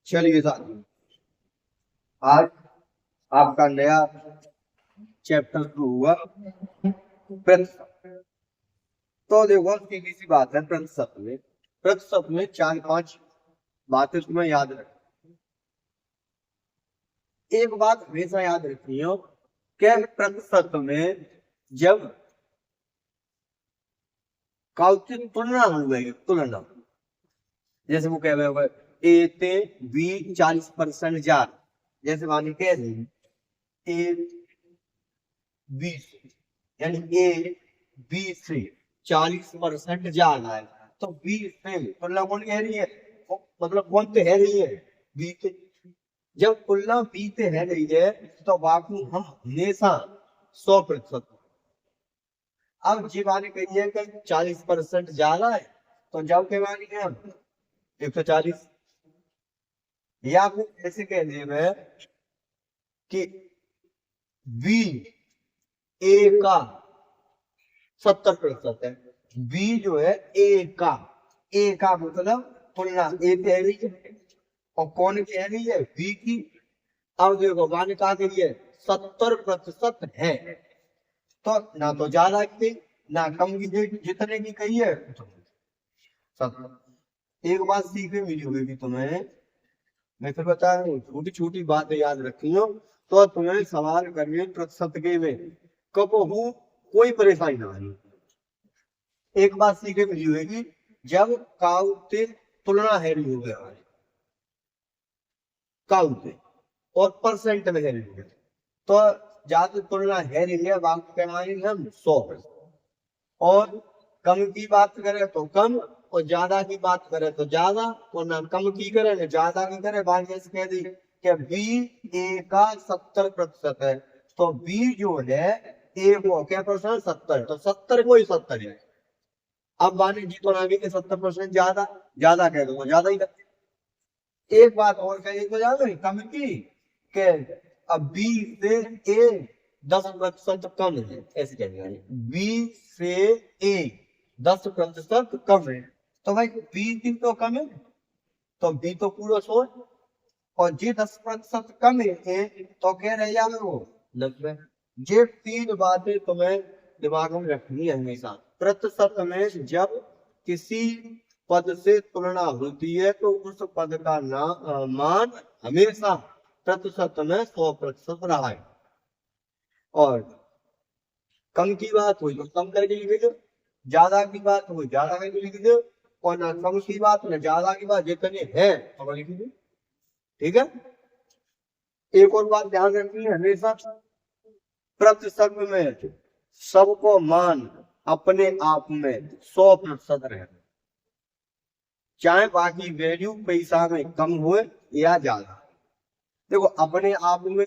चलिए साथियों, आज आपका नया चैप्टर शुरू हुआ प्रतिशत। तो देखो सीधी सी बात है, प्रतिशत में 4-5 बातें तुम्हें याद रखनी। एक बात हमेशा याद रखनी हो कि प्रतिशत में जब काउची तुलना हो गई, तुलना जैसे वो कह रहे हो ए ते बी 40% ज्यादा, जैसे मानी कह रही ए बी यानी ए बी से 40% ज्यादा है, तो बी से तुलना कौन कह रही है? मतलब कौन तो है रही है? बी से। जब तुलना बी से है रही है तो बाकी हम हमेशा 100%। अब जी बानी कही है कि 40% ज्यादा है, तो जब के बानी है 140, या फिर ऐसे कह दिए कि बी ए का 70% है। बी जो है ए का मतलब तुलना ए कह रही है और कौन कह रही है? बी की। अब देखो मान कहा कही है 70% है, तो ना तो ज्यादा की ना कम की, जितने की कही है 70। एक बात सीखने मिली होगी तुम्हें, मैं फिर बता रहा हूँ, छोटी छोटी बातें याद रखी हो तो तुम्हें सवाल करने प्रतिशत के में कब हो कोई परेशानी ना आई। एक बात सीखे मिली होगी, जब काउते तुलना है रही हो गया काउते और परसेंट में है रही हो, तो ज्यादा तुलना है रही है वाक्य पैमाने में हम 100%। और कम की बात करें तो कम, और ज्यादा की बात करें तो ज्यादा, और ना कम की करें ना ज्यादा की करें। बात जैसे कह दी कि बी ए का 70% है, तो बी जो है ए को क्या परसेंट? 70, तो 70 को ही 70 है। अब माने जी तो ना के 70% ज्यादा, ज्यादा कह दूंगा ज्यादा ही लगते। एक बात और कही तो याद है कम की के, अब बी से ए 10% कम है, ऐसे कह दिया बी से ए 10% कम है, तो भाई बी की तो कम है, तो बी तो पूरा 100 है, और जी 10% कम है तो क्या रह जाए वो 90। ये 3 बातें तुम्हें दिमाग में रखनी है हमेशा। प्रतिशत में जब किसी पद से तुलना होती है तो उस पद का मान हमेशा प्रतिशत में 100% रहा है। और कम की बात हुई तो कम करके लिख दो, ज्यादा की बात हुई ज्यादा करके लिख दो, और ना कम की बात ना ज्यादा की बात, जितने हैं तो लिख दो। ठीक है। एक और बात ध्यान रखनी है हमेशा, प्रतिशत में सबको मान अपने आप में 100% रहे, चाहे बाकी वैल्यू पैसा में कम हो या ज्यादा। देखो अपने आप में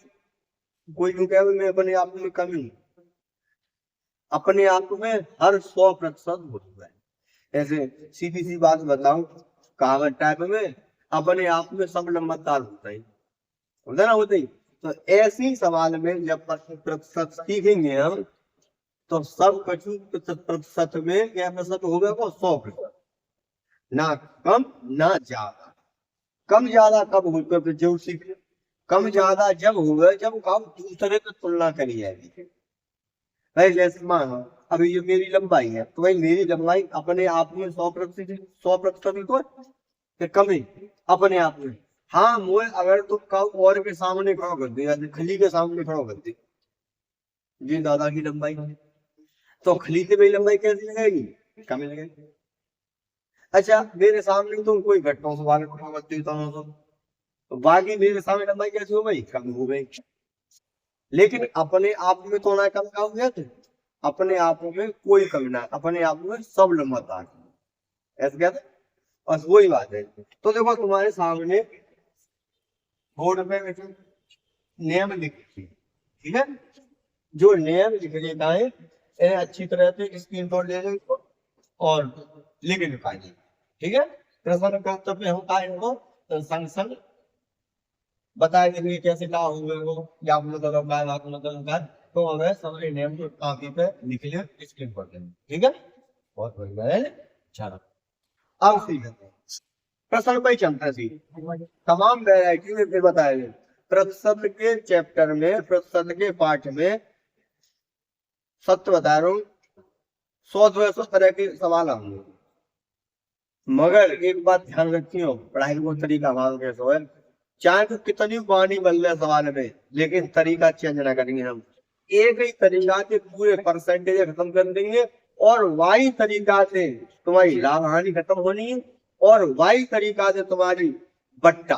कोई यूं कहे मैं अपने आप में कम हूं, अपने आप में हर 100% होता है। ऐसे सीधी सी बात बताऊं, कहावत टाइप में अपने आप में सब नंबरदार होता है, होता ना होता ही। तो ऐसी सवाल में जब प्रतिशत सीखेंगे हम, तो सब कछु प्रतिशत में क्या प्रतिशत होगा? वो 100%, ना कम ना ज्यादा। कम ज्यादा कब होगा तो जरूर सीख लो। कम ज्यादा जब होगा जब काम दूसरे की तुलना करी जाएगी। भाई जैसे मानो अभी ये मेरी लंबाई है, तो भाई मेरी लंबाई अपने आप में 100% तो है, कम ही अपने आप में। हाँ मोए अगर तो काउ और के सामने खड़ा कर दे, खली के सामने खड़ा कर दे जी दादा की लंबाई, तो खली से मेरी लंबाई कैसी लगेगी? कम ही लगेगी। अच्छा मेरे सामने तुम कोई घटना सवाल खड़ा कर देता हूँ तो बाकी मेरे सामने लंबाई कैसी हो गई? कम हो गई। लेकिन अपने आप में तो ना कम का हो गया, तो अपने आप में कोई कमी ना, अपने आप में सब लंबादार, ऐसे कहते। बस वही बात है। तो देखो तुम्हारे सामने बोर्ड पे नियम लिखी, ठीक है? जो नियम लिख लेता है इन्हें अच्छी तरह से स्क्रीन शॉट ले लो और लिख निकालिए, ठीक है? प्रश्न कर्तव्य होता है इनको संग संग बताए देंगे कैसे क्या हुए वो, या मतलब तो हमें समझ नियम को कॉपी पे लिख लिया, स्क्रीन पर देंगे, ठीक है? बहुत बढ़िया है। चलो अब सीखते हैं। प्रश्न पे चलता सी तमाम वैरायटी में फिर बताया गया। प्रतिशत के चैप्टर में, प्रतिशत के पाठ में सत्य बता रहा हूँ 100-200 तरह के सवाल होंगे, मगर एक बात ध्यान रखती हो, पढ़ाई को तरीका हमारा कैसे है, चाहे तो कितनी वाणी बन रहे सवाल में, लेकिन तरीका चेंज ना करेंगे हम। एक ही तरीका से पूरे परसेंटेज खत्म कर देंगे, और वाही तरीका से तुम्हारी लाभ हानि खत्म होनी है, और वाही तरीका से तुम्हारी बट्टा।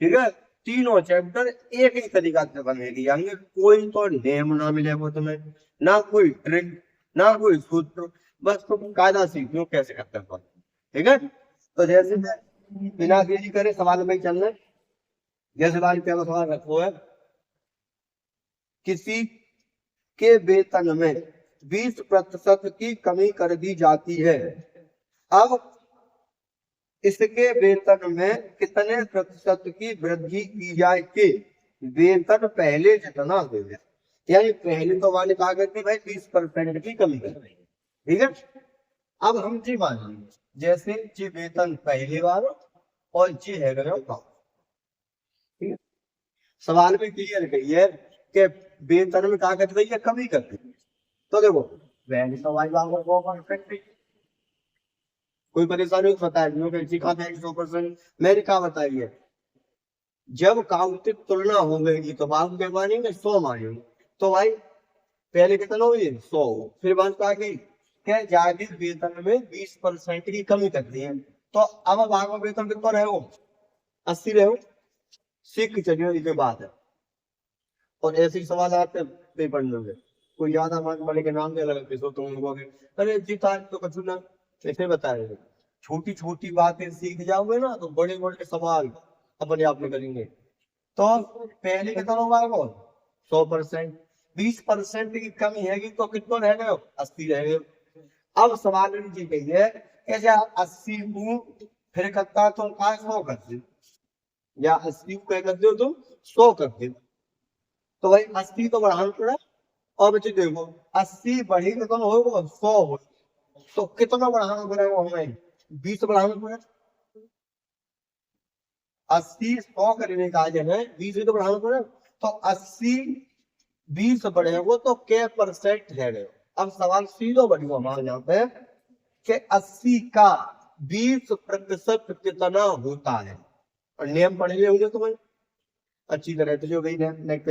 ठीक है, तीनों चैप्टर एक ही तरीका से बनेगी, यानी कोई तो नेम ना मिलेगा तुम्हें, ना कोई ट्रिक, ना कोई सूत्र, बस तुम कायदा सीख लो कैसे करते हैं। ठीक है, तो जैसे बिना देरी करे सवाल में चलना। जैसे पहला सवाल रखो है, किसी के वेतन में 20% की कमी कर दी जाती है, अब इसके वेतन में कितने प्रतिशत की वृद्धि की जाए कि वेतन पहले जितना हो जाए। यानी पहले तो वाले कहा करते भाई 20% की कमी कर, ठीक है। अब हम जी मान जैसे जी वेतन पहले वाला और जी है ठीक है, सवाल में क्लियर कही है कि वेतन में कहा करते है कमी करते, तो देखो वैल्यू तो वाई कोई परेशानी हो बताया 100%, मैंने कहा बताइए जब काउंटिक तुलना हो गई तो बाबू क्या मानेंगे 100 मानेंगे, तो भाई पहले कितना हुई 100, फिर बात कहा कि क्या जारी वेतन में 20% की कमी करती है, तो अब भागो वेतन कितना रहे 80 रहे, सीख चलिए ये बात है। और ऐसे ही सवाल आते पेपर में, कोई ज्यादा मार्क वाले के नाम दे लगे तो तुम उनको अरे जी था तो कुछ ना ऐसे बताए, छोटी छोटी बातें सीख जाओगे ना तो बड़े बड़े सवाल अपने आप में करेंगे। तो पहले कितना होगा 100%, 20% की कमी है तो कितना रह गए 80 रह गए। अब सवाल जी कहिए कैसे 80 को फिर करता तो 100 कर दे, या 80 को क्या कर दो तुम 100 कर दे, तो भाई 80 तो बढ़ाना पड़ा। और बच्चे देखो 80 बढ़ी तो हो 100 हो, तो कितना बढ़ाना पड़ेगा हमें 20 बढ़ाना पड़ेगा। 80 100 करने का है 20 तो बढ़ाना पड़ेगा, तो 80 20 बढ़ेगा तो क्या परसेंट है। अब सवाल सीधो बढ़ेगा हमारे यहाँ पे कि 80 का 20% कितना होता है, और नियम पढ़े लिए होंगे तुम्हें अच्छी तरह से, जो गई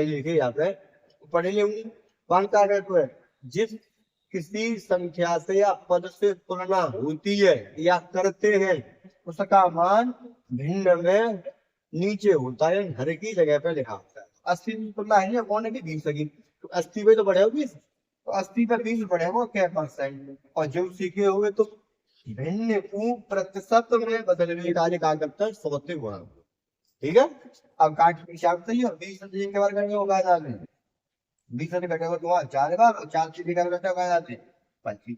लिखे जाते हैं पढ़े लिए होंगे। कौन सा तो है जिस किसी संख्या से या पद से तुलना होती है या करते हैं उसका मान भिन्न में नीचे होता है, घर की जगह पे लिखा होता है। 80 की तुलना है कौन है कि 20 की, तो 80 पे तो बढ़े 20, तो 80 पे 20 बढ़ेगा क्या परसेंट, और जो सीखे हुए तो भिन्न को प्रतिशत में बदलने का कहा करता है 100 से गुणा। ठीक है, अब काट हिसाब से 20 के बार करेंगे वो कहा 20 से घटेगा तो 4 बार, और 4 से घटेगा 25,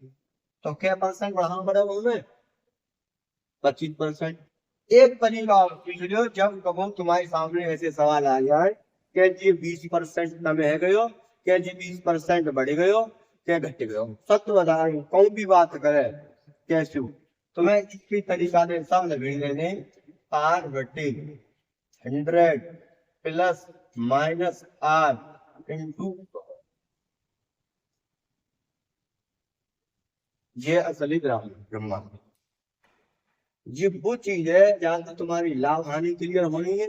तो क्या परसेंट बढ़ाना पड़ेगा उनमें 25%। एक तरीका और सीख लो, जब कहो तुम्हारे सामने ऐसे सवाल आ जाए क्या जी 20% कम है गयो, क्या जी 20% बढ़ गयो, क्या घट गयो, सत्य बता रही कौन भी बात करे कैसे तो मैं इसकी तरीका से सब लगे लेने आर बटे 100 प्लस माइनस आर इंटू, ये असली ब्रह्मा ये वो चीज है जहां से तुम्हारी लाभ हानि क्लियर होनी है,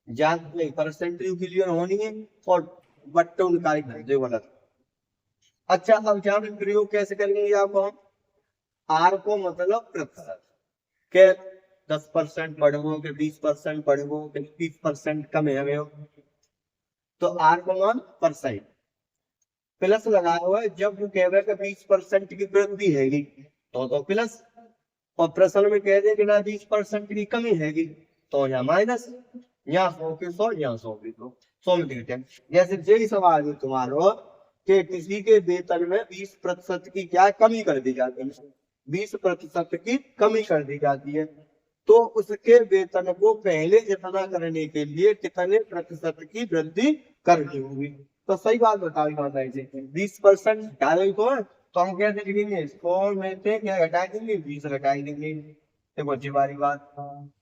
जहां से परसेंटेज क्लियर होनी है, और बट्टों निकाल दे वाला। अच्छा अब क्या प्रयोग कैसे करेंगे आपको, आर को मतलब प्रतिशत के 10% बढ़ो के 20% बढ़ो के 30% कम है, तो आर को मान परसेंट प्लस लगाया हुआ है, जब वो कह रहा है 20% की वृद्धि हैगी तो प्लस, और प्रश्न में कह दे कि ना 20% की कमी हैगी तो यहाँ माइनस, यहाँ 100 के 100, यहाँ 100 के 100 में देते हैं। जैसे यही सवाल है तुम्हारा कि किसी के वेतन में 20% की क्या कमी कर दी जाती है, 20% की कमी कर दी जाती है, तो उसके वेतन को पहले जितना करने के लिए कितने प्रतिशत की वृद्धि करनी होगी। तो सही बात बताई माता जी 20% डाले तो हम कैसे लिखेंगे 100 में से क्या घटा देंगे 20 घटा देंगे, देखो अच्छी बारी बात,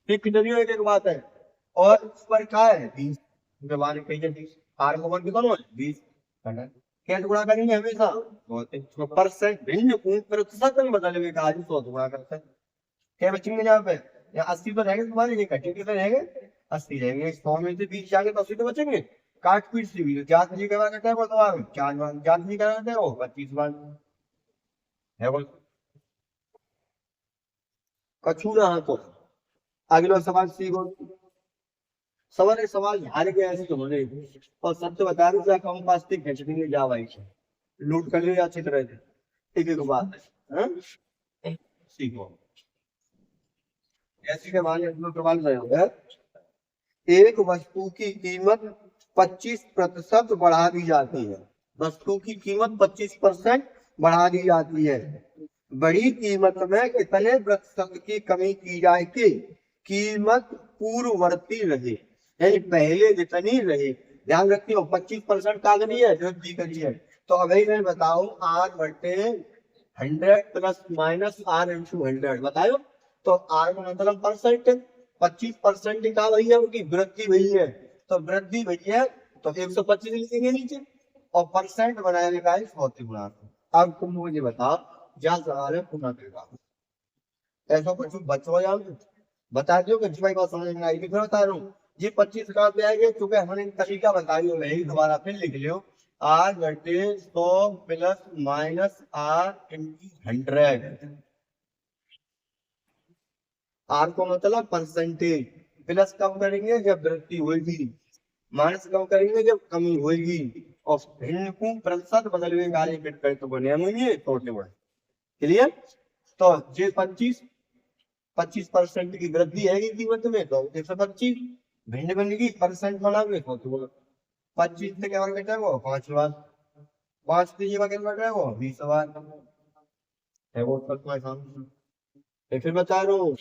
फिर कितनी एक एक बात है, और इस पर क्या है 20, जबान कही है 20, आर को कितना है 20, कैसे गुणा करेंगे हमेशा तो परसेंट भिन्न पूर्ण प्रतिशत में बदलेंगे का आज 100 गुणा करते हैं, क्या बचेंगे यहाँ पे, या 80 तो रहेंगे तुम्हारे, ये कटे कितने रहेंगे 80 रहेंगे, 100 में से 20 जाएंगे तो 80 तो बचेंगे, काट पीट से भी चार जी का करता है वो तो 4 बार 4 जी का करते हैं वो 25 बार है बोल कछू ना तो। अगला सवाल सीखो, सवाल सवाल ध्यान के ऐसे तुम्हारे, और सबसे बता दो क्या कम पास थी खींच देंगे जा भाई से लूट कर लिया अच्छी तरह से, एक एक बात है हाँ? सीखो ऐसे के माने प्रमाण रहे हो, एक वस्तु की कीमत 25% बढ़ा दी जाती है, वस्तु की कीमत 25% बढ़ा दी जाती है, बड़ी कीमत में कितने प्रतिशत की कमी की जाए कि कीमत पूर्ववर्ती रहे, यानी पहले जितनी रहे, ध्यान रखियो 25% कागजी है वृद्धि करी है, तो अभी मैं बताऊं आर बटे 100 प्लस माइनस आर इंटू 100 बताओ, तो आर का मतलब परसेंट, 25% का वही है उनकी वृद्धि हुई है, तो वृद्धि हुई है तो 125 लिखेंगे नीचे, और परसेंट बनाने का 100 गुणा। अब तुम मुझे बताओ क्या सवाल है पूरा देगा, ऐसा कुछ बचो या बता दो कि भाई बात समझ में आई, फिर बता रहा हूँ ये 25 कहाँ पे आएंगे, क्योंकि हमने तरीका बताई हो वही दोबारा फिर लिख लियो, आर बटे 100 plus minus r into 100, r को मतलब परसेंटेज, प्लस कब करेंगे जब वृद्धि होगी, माइनस कब करेंगे जब कमी होगी, और भिन्न को प्रतिशत बदलवे गाली फिट कर तो बने मुझे छोटे बड़े क्लियर, तो ये 25% की वृद्धि है कीमत में तो 125, भिन्न भिन्न की परसेंट बनाओगे तो 25 से क्या घटा वो 5 बार, 5 से ये क्या घटा वो 20 बार है वो तक मैं सामने फिर बता रहा हूँ,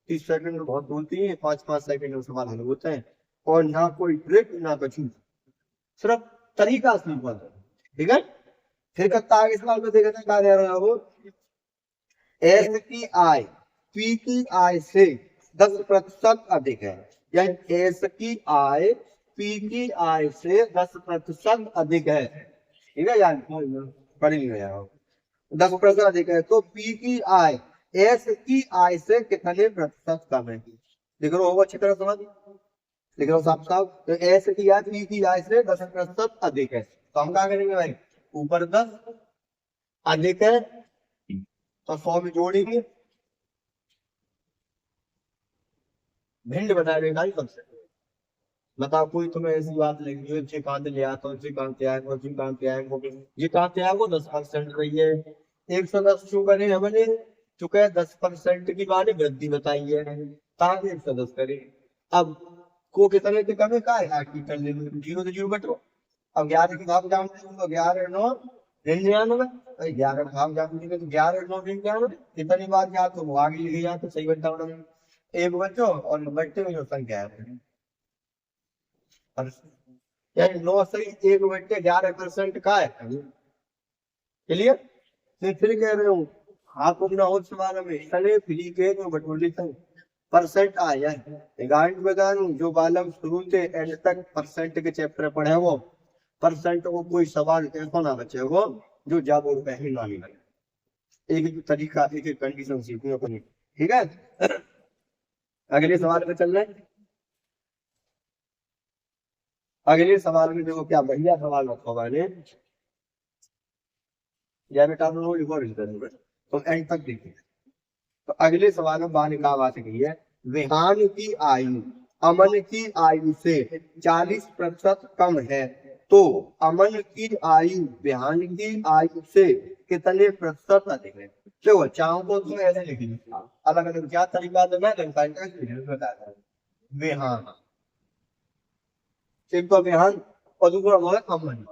30 सेकंड बहुत बोलती है, 5-5 सेकंड में सवाल हल होता है, और ना कोई ट्रिक ना कुछ, सिर्फ तरीका सिंपल, ठीक है। फिर कत्ता आगे सवाल में देखते हैं क्या दे रहा है वो, एस की आय पी की आय से 10% अधिक है, यानी एस की आय पी की आय से 10% अधिक है, ठीक है यार पढ़ नहीं गया 10% अधिक है, तो पी की आय एस की आय से कितने प्रतिशत कम है, लिख रहे हो अच्छी तरह समझ, लिख रहे हो साफ साफ, तो एस की आय पी की आय से 10% अधिक है, तो हम क्या करेंगे भाई ऊपर 10 अधिक है तो 100 में जोड़ेंगे, भिंड बता देगा ही सबसे, बताओ कोई तुम्हें ऐसी बात लगी हो जी कहां से ले आता जी कहां से आएगा जी कहां से आएगा जी कहां से आएगा 10% रही है, 110 शो करें हमने चुका है 10% की बात वृद्धि बताई है, ताकि 110 करें, अब को कितने से कम है का है की कर ले 0 से 0 घटो, अब 11 के भाग जान तो 11 9 99, 11 भाग जान तो 11 9 99, कितनी बार याद तो वो आगे लिखे जाए तो सही बताओ, एक बच्चों और बच्चे में जो संख्या है यानी 9 से 1 बटे 11% का है, क्लियर, फिर कह रहे हूँ आप अपना और सवाल में सने फ्री के जो बटोली थे परसेंट आया है, गाइड बता दूं जो बालक शुरू से एंड तक परसेंट के चैप्टर पढ़े वो परसेंट को कोई सवाल ऐसा ना बचे वो जो जाबो पहले ना मिले, एक तरीका एक कंडीशन सीखने को, ठीक है। अगले सवाल पे चल रहे हैं, अगले सवाल में देखो क्या बढ़िया सवाल रखा मैंने, या बेटा तो एंड तक देखिए, तो अगले सवाल में बाने का बात की है, विहान की आयु अमन की आयु से 40% कम है, तो अमन की आयु विहान की आयु से कितने प्रतिशत अधिक है, देखो चाहो तो ऐसे लिखिए अलग अलग क्या तरीका तो मैं बताता हूँ, विहान एक तो विहान और दूसरा वो है अमन,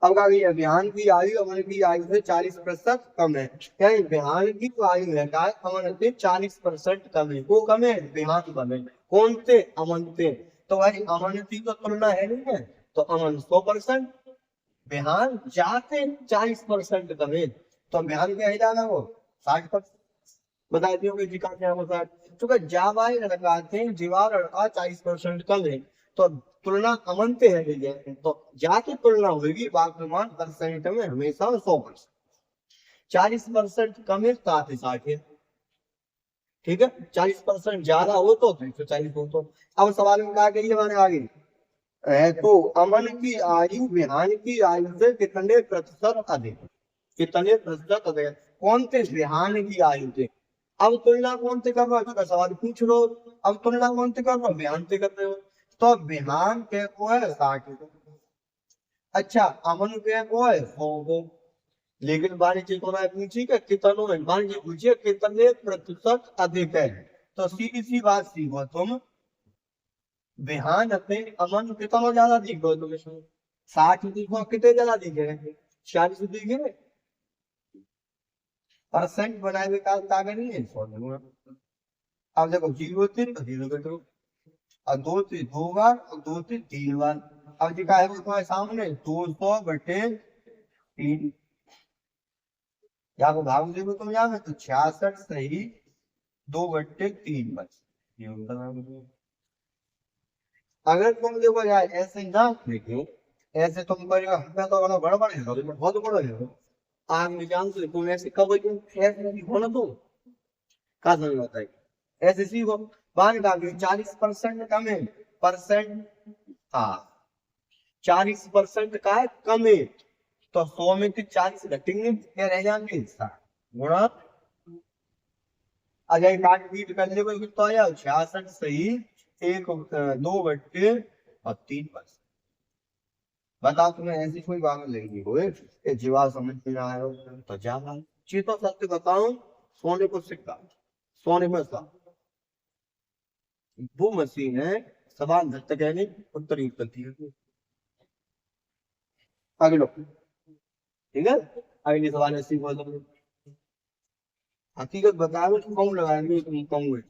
अब कहा गया विहान की आयु अमन की आयु से 40% कम है, यानी विहान की जो आयु है अमन से 40% कम है, वो कम है विहान कम है, कौन से अमन से, तो भाई अमन की तो तुलना है नहीं है, तो अमन 100%, विहान जाते 40% कम है, तो बिहान क्या है जाना वो 60%। बता दियो कि जी का क्या होता है, क्योंकि जावाई लगाते हैं जीवार लड़का 40% कम है, तो तुलना अमन पे है भैया, तो जाके तुलना होगी वाक्यमान परसेंट में हमेशा 100%। 40% कम है 60 है, ठीक है। 40% ज्यादा हो तो 140 हो तो। अब सवाल में क्या करिए हमारे आगे है, तो अमन की आयु विहान की आयु से कितने प्रतिशत अधिक, कितने प्रतिशत अधिक, कौन से विहान की आयु से। अब तुलना कौन से कर रहे हो, सवाल पूछ लो। अब तुलना कौन से कर रहे हो, विहान से कर रहे हो, तो विहान के को है 60 को, अच्छा अमन के को है 100 को। लेकिन वाणिज्य को मैं पूछी कि कितनों में, वाणिज्य पूछिए कितने प्रतिशत अधिक है, तो सीधी सी बात सीखो तुम, विहान अपने अमन कितना ज्यादा दिखो तुम्हें, 60 दिखो कितने ज्यादा दिखे, 40 दिखे, परसेंट बनाए हुए का ताकत नहीं है 100 दूंगा। अब देखो 0 3 तो 0 कर दो, और 2 से 2 बार और 2 से 3 बार। अब जी का है उसको सामने 200/3, या को भाग देखो तुम यहाँ में, तो 66 सही 2/3 बस ये होता है। अगर तुम देखो यार ऐसे ना देखो, ऐसे तुम करेगा मैं तो बड़ा गड़बड़ है, बहुत बड़ा है। आग में जान से तुम ऐसे कब ऐसे सीखो ना, तुम क्या समझ आता है, ऐसे सीखो। मान का 40% कम है, परसेंट, हाँ 40% का है कम है, तो 100 में से 40 घटेंगे, क्या रह जाएंगे 60 गुणा। अगर काट पीट कर ले कोई तो आया 66 सही 2/3 बस। बताओ तुम्हें ऐसी कोई बात लगी हो कि जीवा समझ में आया हो, तो जाना चीतो सत्य बताऊं, सोने को सिक्का, सोने में सा वो मशीन है, सवाल धरते कहने उत्तर ही करती है। आगे लो, ठीक है। अगले सवाल ऐसी बोलो, हकीकत बताओ तो कौन लगाएंगे, तुम कहूंगे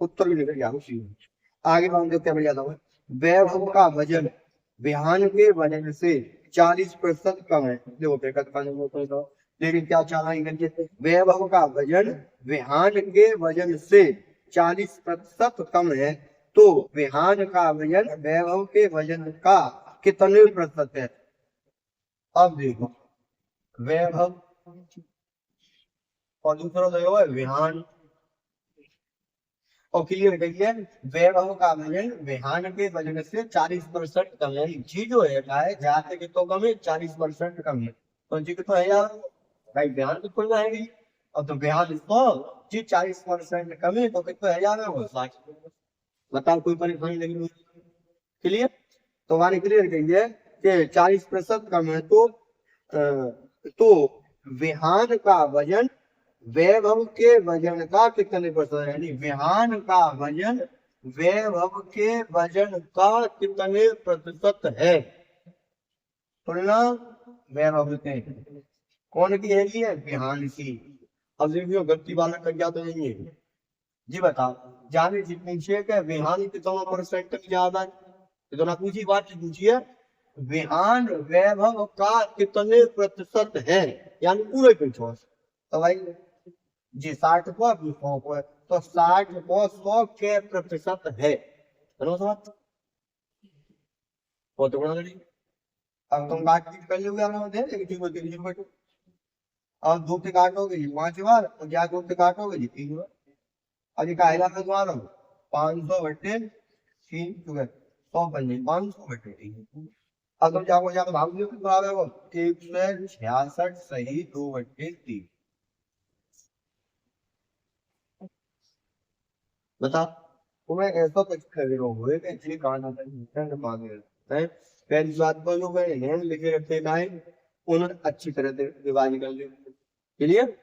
उत्तर भी निकल जाओ उसी में। आगे हम देखते हैं बढ़िया था, वैभव का वजन विहान के वजन से 40% कम है। देखो बेकत पानी में तो, लेकिन क्या चाहेंगे, वैभव का वजन विहान के वजन से 40% कम है, तो विहान का वजन वैभव के वजन का कितने प्रतिशत है। अब देखो वैभव और दूसरा जो है विहान, और क्लियर करिए वैभव का वजन विहान के वजन से 40% कम है, जी जो है जाते कि तो कम है 40% कम है, तो जी तो है यार भाई विहान तो खुलना है नहीं। अब तो विहान इसको जी 40% कम है, तो कितना है यार वो 60। बताओ कोई परेशानी लगी, क्लियर। तो हमारे क्लियर कहिए कि 40% कम है, तो विहान का वजन वैभव के वजन का कितने प्रतिशत, यानी विहान का वजन वैभव के वजन का कितने प्रतिशत है। तुलना वैभव से कौन की है, ये विहान की। अब देखियो गलती वाला कर जाते हैं ये, जी बताओ जाने जी पूछिए कि विहान कितना परसेंट ज्यादा है, इतना पूछी बात पूछिए विहान वैभव का कितने प्रतिशत है, यानी पूरे पूछो। तो भाई जी 60 को 100 को, तो 60 को 100 के प्रतिशत है, समझ वो तो बड़ा नहीं। अब तुम बातचीत कर लोगे हम दे देंगे, ठीक होती है बेटो। अब दो पे काटोगे जी 5 बार, और क्या दो पे काटोगे जी 3 बार। अभी कायदा में तुम्हारा 500/3 जो है 100 बन जाए 500/3। अब तुम जाओ यहाँ भाग लो तो आगे वो 166 सही 2/3। बता तुम्हें ऐसा कुछ कर रहे हो कि जी गाना मांगे हैं। पहली बात बोलो मैंने नेम लिखे रखे लाइन, उन्हें अच्छी तरह से विभाजित कर ले, क्लियर।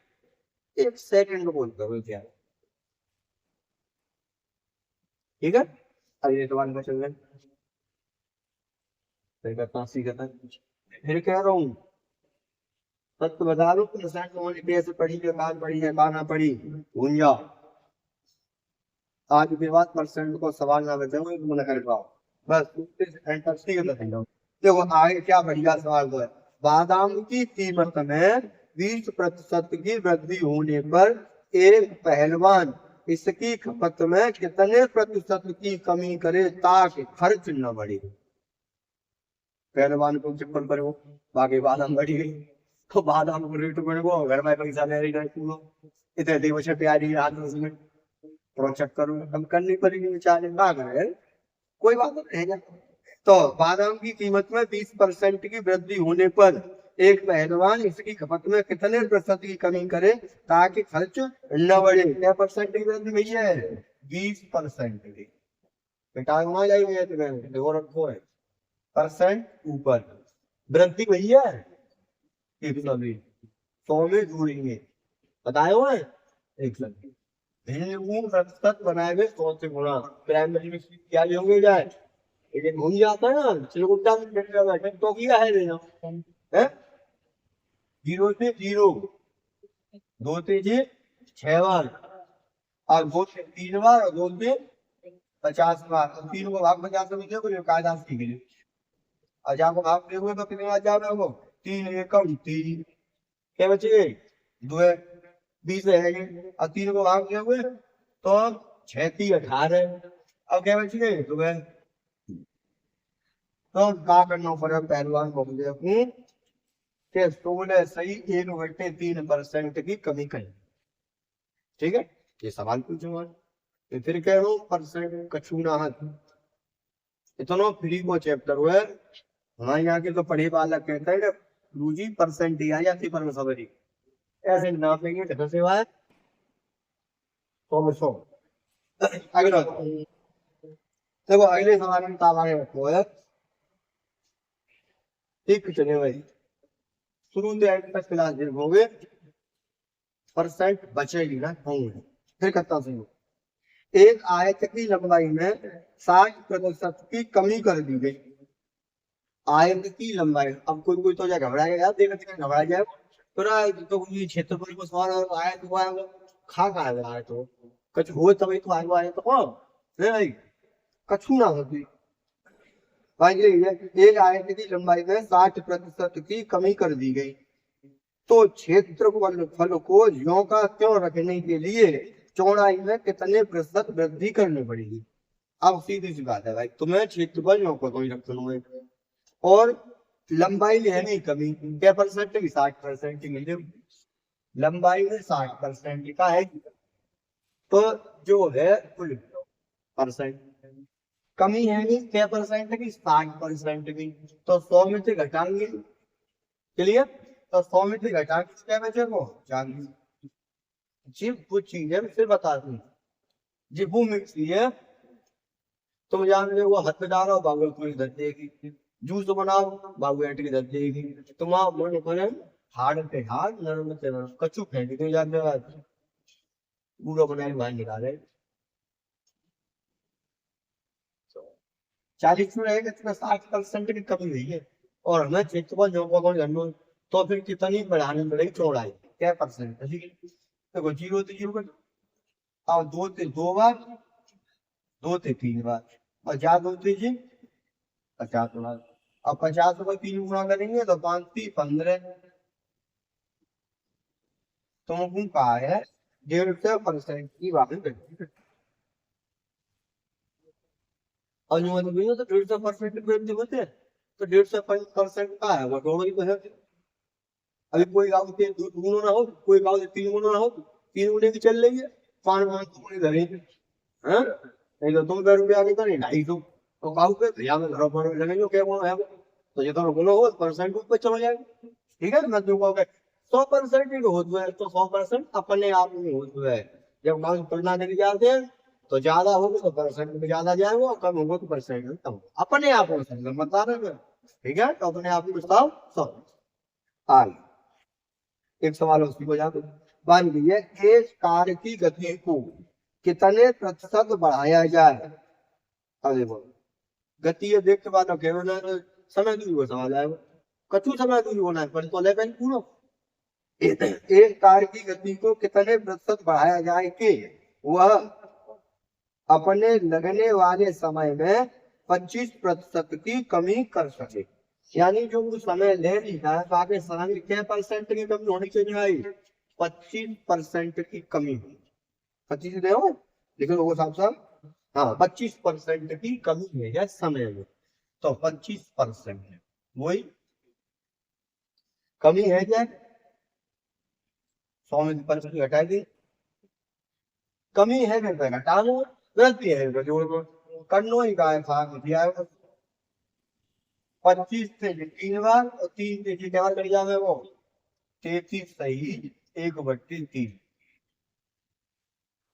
1 सेकंड बोल करो क्या, ठीक है। अब ये तुम्हारे पास चल रहे फिर कह रहा हूँ, सत्य बता रहा हूँ, कैसे पढ़ी है कहाँ पढ़ी है कहाँ ना पढ़ी, भूल जाओ। आज के बाद परसेंट को सवाल ना बचे तुम न कर पाओ, बस इंटरेस्टिंग बताइए। देखो आगे क्या बढ़िया सवाल तो है, बादाम की कीमत में 20% की वृद्धि होने पर एक पहलवान इसकी खपत में कितने प्रतिशत की कमी करे ताकि खर्च न बढ़े। पहलवान को चक्कर करो, बाकी बादाम बढ़ी गई तो बादाम को रेट बढ़ गो, घर में पैसा ले रही पूरा इतने दिवस प्यारी रात में तो चक्कर हम करनी पड़ेगी बेचारे ना करे, कोई बात नहीं है। तो बादाम की कीमत में 20% की वृद्धि होने पर एक पहलवान इसकी खपत में कितने प्रतिशत की कमी करे ताकि खर्च न बढ़े। क्या परसेंट की वृद्धि भैया है? 20% की। बेटा वहां जाइए तो रखो है परसेंट ऊपर वृद्धि भैया है 100 में जोड़ेंगे बताए हुए 100 प्रतिशत बनाए हुए 100 से गुणा प्राइमरी में क्या होंगे जाए ये घूम जाता है ना चिलगुट्टा में तो किया है देना है 0 से 0 2 से 6 बार और 2 से 3 बार और 2 से 50 बार और 3 को भाग 50 में लिखो कोई कायदा सीख लीजिए। अच्छा को भाग देखोगे तो कितने बार जाओगे हो 3 एकम 3 क्या बचे 2 20 रहेंगे और 3 को भाग देखोगे तो 6 3 18 अब क्या बच गए तो वह तो क्या करना पड़ेगा पहलवान को मुझे कि सोलह सही 1/3% की कमी करें। ठीक है ये सवाल पूछूंगा तो फिर कह रहा हूँ परसेंट कछूना हाथ इतना फ्री को चैप्टर हुआ हमारे यहाँ के तो पढ़े वाला कहता है गुरुजी परसेंट दिया जाती पर सबरी ऐसे नापेंगे कितना से हुआ है 100 अगला देखो अगले सवाल में ताबाने रखो है ठीक चले भाई शुरू से एंड तक क्लास देखोगे परसेंट बचेगी ना होंगे फिर कहता सही एक आयत की लंबाई में 60% की कमी कर दी गई। आयत की लंबाई अब कोई तो घबराएगा यार देखते घबरा जाए तो क्षेत्रफल को सवाल आयत हुआ खा आया तो कुछ हो तभी तो आया तो भाई कछु ना होती एक आयत की लंबाई में 60% की कमी कर दी गई तो क्षेत्रफल को ज्यों का त्यों रखने के लिए चौड़ाई में कितने प्रतिशत वृद्धि करनी पड़ेगी। अब सीधी सी बात है भाई तुम्हें क्षेत्रफल ज्यों को कोई रखना है और लंबाई में है नहीं कमी क्या परसेंट की 60% की मिले लंबाई में 60% का है तो जो है कुल परसेंट कमी है नहीं क्या परसेंट की 60% की तो 100 में से घटाएंगे चलिए तो 100 में से घटाएंगे क्या बचे को जान जी वो चीज है फिर बता दूं जी वो मिक्सी है तुम जान रहे वो हाथ में डालो बाबू पूरी धर देगी जूस बनाओ बाबू एंट की धर देगी तुम आप मन करे हार्ड पे हार्ड नरम पे नरम कच्चू फेंक दो जान रहे पूरा बनाए बाहर निकाले 40 में रहेगा तो 60% की कमी हुई है और हमें क्षेत्रफल जो को तो फिर कितनी बढ़ानी पड़ेगी चौड़ाई क्या परसेंट देखो 0 से 0 और 2 से 2 बार 2 से 3 बार 50 होती जी 50 बार अब 50 को 3 गुना करेंगे तो 5 3 15 तुमको कहा है 150% की बात और जो तो 150% वृद्धि होते हैं तो 150% का है वो दोनों ही तो है। अभी कोई गाँव से 2 गुना ना हो कोई गाँव से 3 गुना ना हो 3 गुने की चल रही है 5 गुने धरेंगे नहीं तो 2 रुपया आगे तो नहीं 250 तो गाँव पे भैया में घर पर लगेंगे क्या गुना है तो ये तो गुना हो परसेंट ऊपर चला जाएगा। ठीक है मैं जो कहोगे 100% ही होता है तो 100% अपने आप में होता है जब गाँव तुलना देने जाते हैं तो ज्यादा होगा तो परसेंट में ज्यादा जाएगा और कम होगा तो परसेंट में कम अपने आप हो सकता बता रहे हैं। ठीक है तो अपने आप में आगे एक सवाल उसी को जाओ मान लीजिए एक कार की गति को कितने प्रतिशत बढ़ाया जाए। अरे बोलो गति देख के बाद केवल समय दूरी को सवाल आएगा कछु समय दूरी होना है पर तो लेकिन पूरा एक कार की गति को कितने प्रतिशत बढ़ाया जाए कि वह अपने लगने वाले समय में 25% की कमी कर सके। यानी जो वो समय ले लिया है तो आगे समय क्या परसेंट की कमी होनी चाहिए भाई? 25% की कमी हुई। 25 दे हो लेकिन वो साहब साहब, हाँ 25% की कमी है या समय में, तो 25% है वही कमी है क्या? 100 में 25 घटा दी, कमी है फिर घटा लो, गलती है फिर जोड़ लो, करनो ही का है साहब दिया है। 25 से 3 बार और 3 से क्या बार कर जावे वो 33 सही 1/3।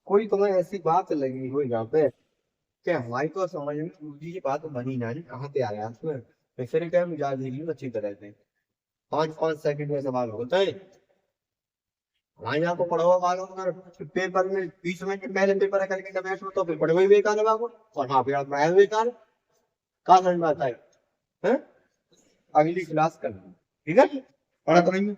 कोई तुम्हें ऐसी बात लगी हो यहाँ पे कि हमारी तो समझ में दूसरी की बात बनी ना, नहीं कहाँ पे आया उसमें। मैं फिर क्या मिजाज देखी अच्छी तरह से 5-5 सेकंड में सवाल होता है। हमारे यहाँ को पढ़ो मालूम अगर पेपर में 20 मिनट पहले पेपर करके जब बैठो तो फिर पढ़ो ही बेकार है बाबू, और हाँ फिर पढ़ाया बेकार, कहाँ समझ में आता है? हैं? अगली क्लास कर ठीक है, पढ़ा तो नहीं है।